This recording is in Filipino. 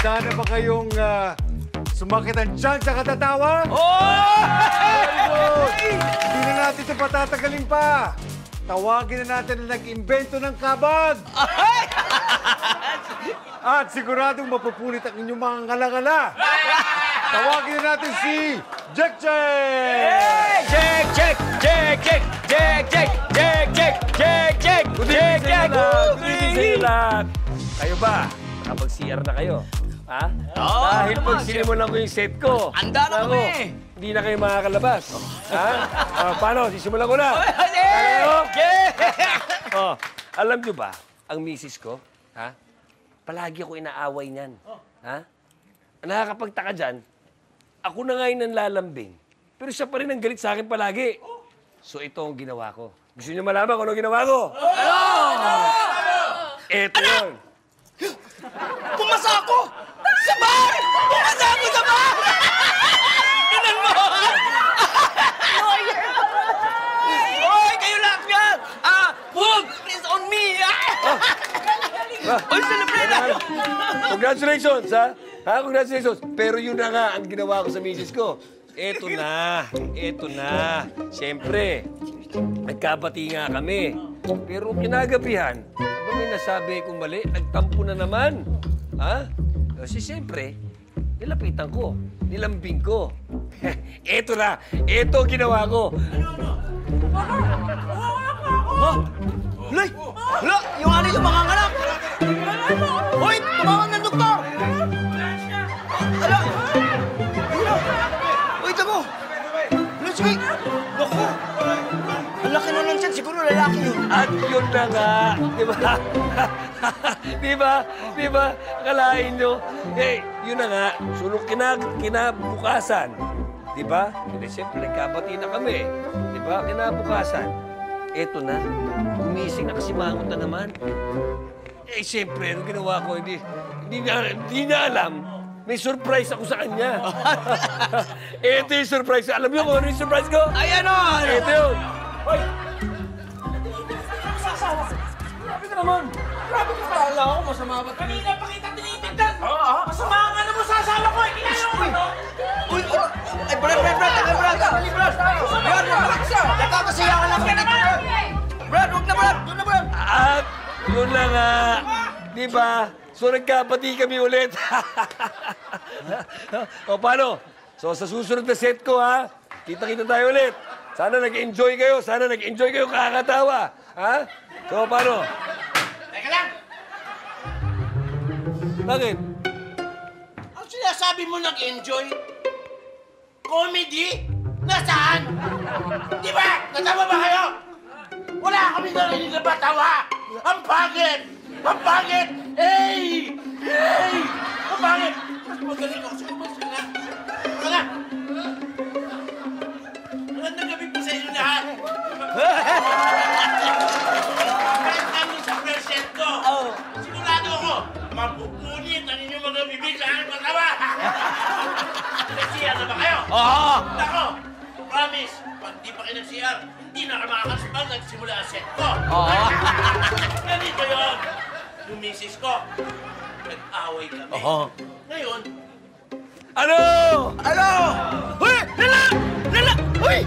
Handa na ba kayong sumakit ang tiyan sa katatawa? Hindi na natin ito patatagalin pa. Tawagin na natin na nag-imbento ng kabag. At siguradong mapupunit ang inyong mga ngala-ngala. Tawagin na natin si Jack Jack! Jack Jack! Jack Jack! Jack Jack! Jack Jack! Jack Jack! Jack Jack! Good evening sa inyo lahat. Kayo ba? Nakapag-CR na kayo? Ha? Dahil pag sinimulan ko yung set ko. Handa na ako, kami. Hindi na kayo makakalabas. Ha? Paano? Sisimulan ko na. Oh, alam nyo ba, ang misis ko, ha? Palagi ako inaaway niyan. Ha? Nakakapagtaka dyan, ako na nga yung nanlalambing. Pero siya pa rin ang galit sa akin palagi. So ito ang ginawa ko. Gusto niyo malaman kung ano ginawa ko? Ano? Eto yun. Pumasa ako! Sa bar! Pumasa ako sa bar! Inan mo! Hoy, kayo lahat yan! Huwag! Please on me! Hoy, celebrate na! Congratulations, ha? Congratulations. Pero yun na nga ang ginawa ko sa misis ko. Eto na. Eto na. Siyempre, nagkabati nga kami. Pero kinagabihan, ba may nasabi kong mali? Nagtampo na naman. Ha? Kasi siyempre, nilapitan ko. Nilambing ko. Eto na. Eto ang ginawa ko. Lay! Hala! Yung ano yung mga nganak! Hoy! Tumawag ng doktor! Hala! Uy, tago! Hala, sige! Naku! Ang laki na lang siyan. Siguro lalaki yun. At yun na nga. Di ba? Di ba? Di ba? Akalain nyo. Eh, yun na nga. Sunod kinabukasan. Di ba? Hindi, siyempre, nagkabati na kami. Di ba? Kinabukasan. Eto na. Gumising na kasi mangot na naman. Eh, siyempre, ano ginawa ko? Hindi na alam. May surprise ako sa kanya. Eto yung surprise. Alam niyo kung ano yung surprise ko? Ay, ano? Eto yun. Hoy! Grabe ka naman! Grabe ka pala ako, masama ba? Kanina pa kita tinitignan! Oo, masama ang ano mo sa asawa ko! Kinaya ko ito! Uy! Ay, Brad! Brad, wag na! Nakakasiya ka lang ganito, Brad! Brad, wag na, Brad! Doon na, Brad! At yun na nga. Di ba? So nagkapati kami ulit. O paano? So sa susunod na set ko, ha? Kita-kita tayo ulit. Sana nag-enjoy kayo. Sana nag-enjoy kayo kakatawa. Ha? So paano? Teka lang! Bakit? Ang sinasabi mo nag-enjoy? Comedy? Nasaan? Di ba? Natawa ba kayo? Wala kami narinig na batawa! Ang pangit! Ang pangit! Hey! Hey! Ang pangit! Mas magaling ako. Sige, mas na. Tara na! Magandang gabi po sa inyo lahat! Kahit kami sa present ko, sigurado ako, mapupunit ang inyong mga bibig sa aking batawa! Nag-CR na ba kayo? Oo! Ako, promise, pag di pa kayo nag-CR, hindi na ka makakaspag nagsimula ang set ko. Oo! Ganito yun. Yung misis ko, nag-away kami. Oo. Ngayon, Ano? Ano? Uy! Lala! Lala! Uy!